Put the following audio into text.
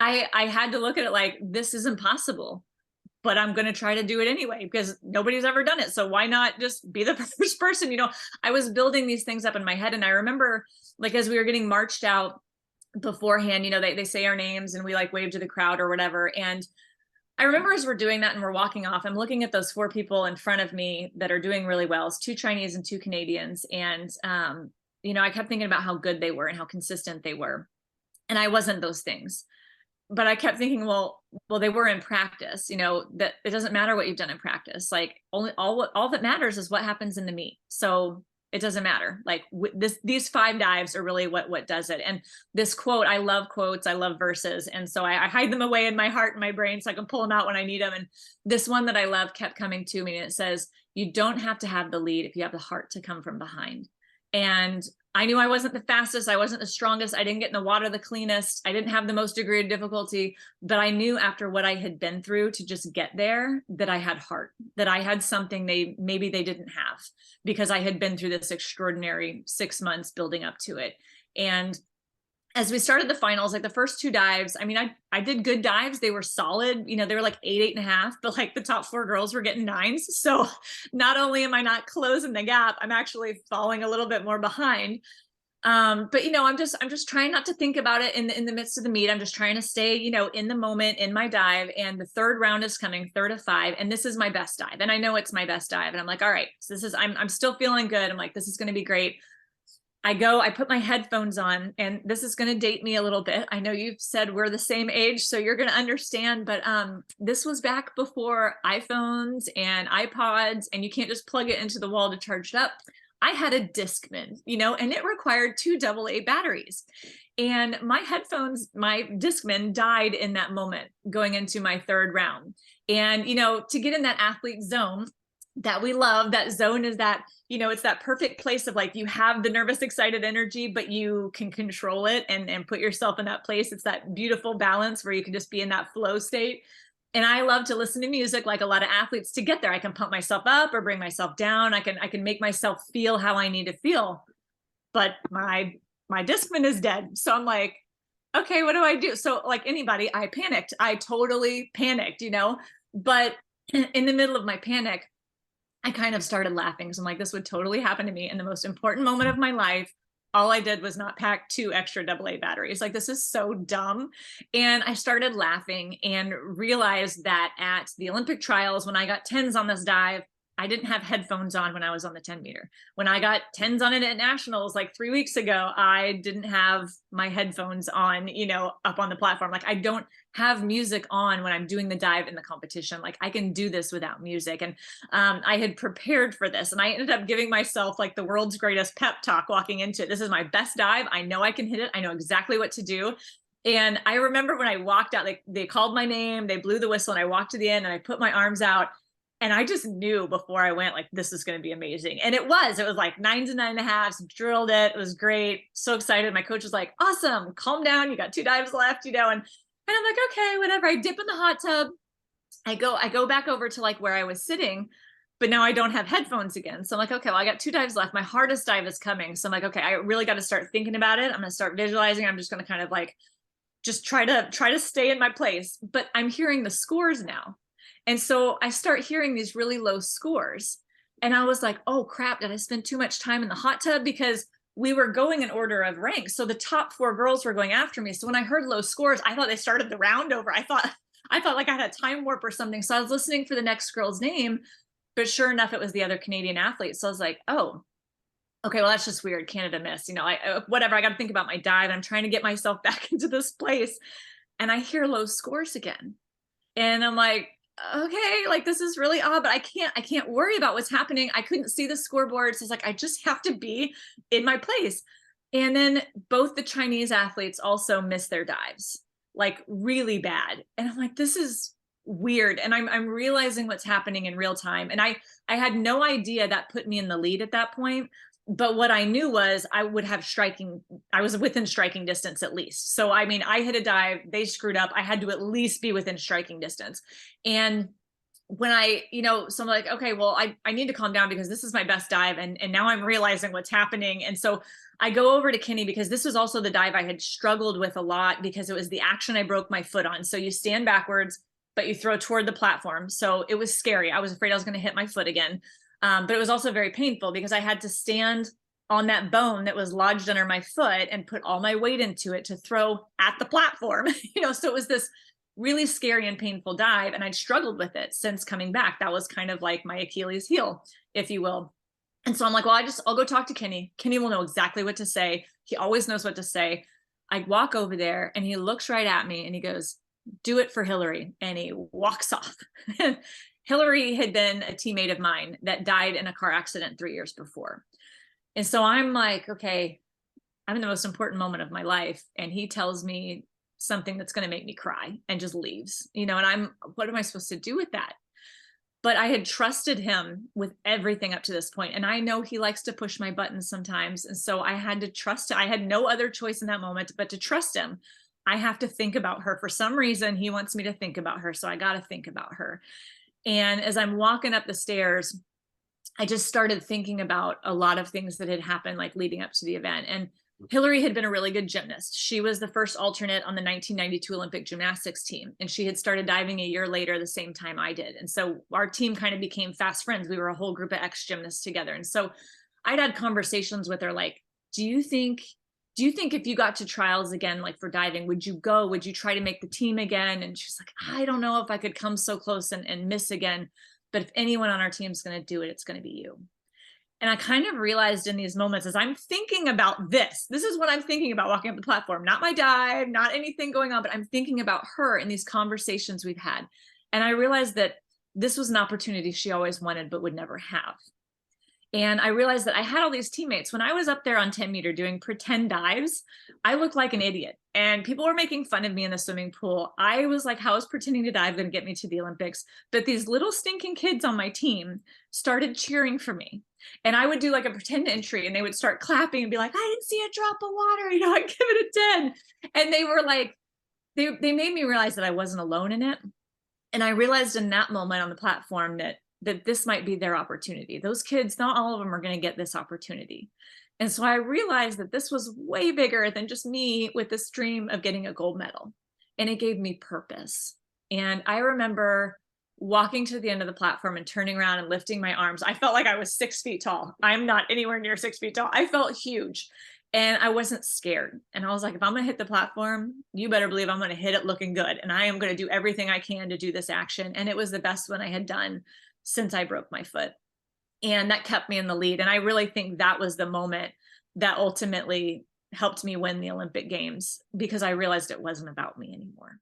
I had to look at it like, this is impossible, but I'm going to try to do it anyway because nobody's ever done it. So why not just be the first person? I was building these things up in my head. And I remember like, as we were getting marched out beforehand, they say our names and we like wave to the crowd or whatever. And I remember as we're doing that and we're walking off, I'm looking at those 4 people in front of me that are doing really well. It's 2 Chinese and 2 Canadians. And, I kept thinking about how good they were and how consistent they were. And I wasn't those things. But I kept thinking, well, they were in practice, that it doesn't matter what you've done in practice. Like all that matters is what happens in the meet. So it doesn't matter. Like these 5 dives are really what does it. And this quote, I love quotes, I love verses. And so I hide them away in my heart and my brain so I can pull them out when I need them. And this one that I love kept coming to me, and it says, you don't have to have the lead if you have the heart to come from behind. And I knew I wasn't the fastest. I wasn't the strongest. I didn't get in the water the cleanest. I didn't have the most degree of difficulty, but I knew after what I had been through to just get there, that I had heart, that I had something maybe they didn't have, because I had been through this extraordinary 6 months building up to it. And as we started the finals, like the first 2 dives, I mean, I did good dives. They were solid. They were like 8, 8.5, but like the top 4 girls were getting 9s. So not only am I not closing the gap, I'm actually falling a little bit more behind. But I'm just trying not to think about it in the midst of the meet. I'm just trying to stay, in the moment in my dive. And the 3rd round is coming, 3rd of 5. And this is my best dive. And I know it's my best dive. And I'm like, all right, so I'm still feeling good. I'm like, this is going to be great. I put my headphones on, and this is going to date me a little bit. I know you've said we're the same age, so you're going to understand, but this was back before iPhones and iPods, and you can't just plug it into the wall to charge it up. I had a Discman, and it required 2 AA batteries. And my headphones, my Discman died in that moment going into my 3rd round. And, to get in that athlete zone that we love, that zone is that, it's that perfect place of like, you have the nervous, excited energy, but you can control it and put yourself in that place. It's that beautiful balance where you can just be in that flow state. And I love to listen to music like a lot of athletes to get there. I can pump myself up or bring myself down. I can make myself feel how I need to feel. But my Discman is dead. So I'm like, okay, what do I do? So like anybody, I panicked. I totally panicked, but in the middle of my panic, I kind of started laughing. So I'm like, this would totally happen to me in the most important moment of my life. All I did was not pack 2 extra AA batteries. Like, this is so dumb. And I started laughing and realized that at the Olympic trials, when I got 10s on this dive, I didn't have headphones on when I was on the 10 meter. When I got 10s on it at nationals, like 3 weeks ago, I didn't have my headphones on, up on the platform. Like, I don't have music on when I'm doing the dive in the competition. Like, I can do this without music. And I had prepared for this, and I ended up giving myself like the world's greatest pep talk walking into it. This is my best dive. I know I can hit it. I know exactly what to do. And I remember when I walked out, like they called my name, they blew the whistle, and I walked to the end and I put my arms out. And I just knew before I went, like, this is going to be amazing. And it was like 9s and 9.5s, drilled it. It was great. So excited. My coach was like, awesome, calm down. You got 2 dives left, and I'm like, okay, whatever. I dip in the hot tub. I go back over to like where I was sitting, but now I don't have headphones again. So I'm like, okay, well, I got 2 dives left. My hardest dive is coming. So I'm like, okay, I really got to start thinking about it. I'm going to start visualizing. I'm just going to kind of like, just try to stay in my place. But I'm hearing the scores now. And so I start hearing these really low scores. And I was like, oh crap, did I spend too much time in the hot tub? Because we were going in order of rank. So the top 4 girls were going after me. So when I heard low scores, I thought they started the round over. I thought like I had a time warp or something. So I was listening for the next girl's name, but sure enough, it was the other Canadian athlete. So I was like, oh, okay, well, that's just weird. Canada missed, whatever. I got to think about my dive. I'm trying to get myself back into this place. And I hear low scores again. And I'm like, okay, like this is really odd, but I can't worry about what's happening. I couldn't see the scoreboard. So it's like, I just have to be in my place. And then both the Chinese athletes also missed their dives, like really bad. And I'm like, this is weird. And I'm realizing what's happening in real time. And I had no idea that put me in the lead at that point. But what I knew was I was within striking distance at least. So, I mean, I hit a dive, they screwed up. I had to at least be within striking distance. And when so I'm like, okay, well, I need to calm down because this is my best dive. And now I'm realizing what's happening. And so I go over to Kenny because this was also the dive I had struggled with a lot because it was the action I broke my foot on. So you stand backwards, but you throw toward the platform. So it was scary. I was afraid I was going to hit my foot again. But it was also very painful because I had to stand on that bone that was lodged under my foot and put all my weight into it to throw at the platform. So it was this really scary and painful dive. And I'd struggled with it since coming back. That was kind of like my Achilles heel, if you will. And so I'm like, well, I'll go talk to Kenny. Kenny will know exactly what to say. He always knows what to say. I walk over there and he looks right at me and he goes, do it for Hillary. And he walks off. Hillary had been a teammate of mine that died in a car accident 3 years before. And so I'm like, okay, I'm in the most important moment of my life. And he tells me something that's going to make me cry and just leaves, and what am I supposed to do with that? But I had trusted him with everything up to this point. And I know he likes to push my buttons sometimes. And so I had to trust him. I had no other choice in that moment, but to trust him. I have to think about her. For some reason, he wants me to think about her. So I got to think about her. And as I'm walking up the stairs, I just started thinking about a lot of things that had happened, like leading up to the event. And Hillary had been a really good gymnast. She was the first alternate on the 1992 Olympic gymnastics team. And she had started diving a year later, the same time I did. And so our team kind of became fast friends. We were a whole group of ex-gymnasts together. And so I'd had conversations with her, like, do you think if you got to trials again, like for diving, would you go? Would you try to make the team again? And she's like, I don't know if I could come so close and miss again. But if anyone on our team is going to do it, it's going to be you. And I kind of realized in these moments, as I'm thinking about this is what I'm thinking about walking up the platform, not my dive, not anything going on, but I'm thinking about her in these conversations we've had. And I realized that this was an opportunity she always wanted, but would never have. And I realized that I had all these teammates. When I was up there on 10 meter doing pretend dives, I looked like an idiot and people were making fun of me in the swimming pool. I was like, how is pretending to dive going to get me to the Olympics? But these little stinking kids on my team started cheering for me. And I would do like a pretend entry and they would start clapping and be like, I didn't see a drop of water. I'd give it a 10. And they were like, they made me realize that I wasn't alone in it. And I realized in that moment on the platform that this might be their opportunity. Those kids, not all of them are going to get this opportunity. And so I realized that this was way bigger than just me with this dream of getting a gold medal. And it gave me purpose. And I remember walking to the end of the platform and turning around and lifting my arms. I felt like I was 6 feet tall. I'm not anywhere near 6 feet tall. I felt huge and I wasn't scared. And I was like, if I'm going to hit the platform, you better believe I'm going to hit it looking good. And I am going to do everything I can to do this action. And it was the best one I had done since I broke my foot. And that kept me in the lead. And I really think that was the moment that ultimately helped me win the Olympic Games because I realized it wasn't about me anymore.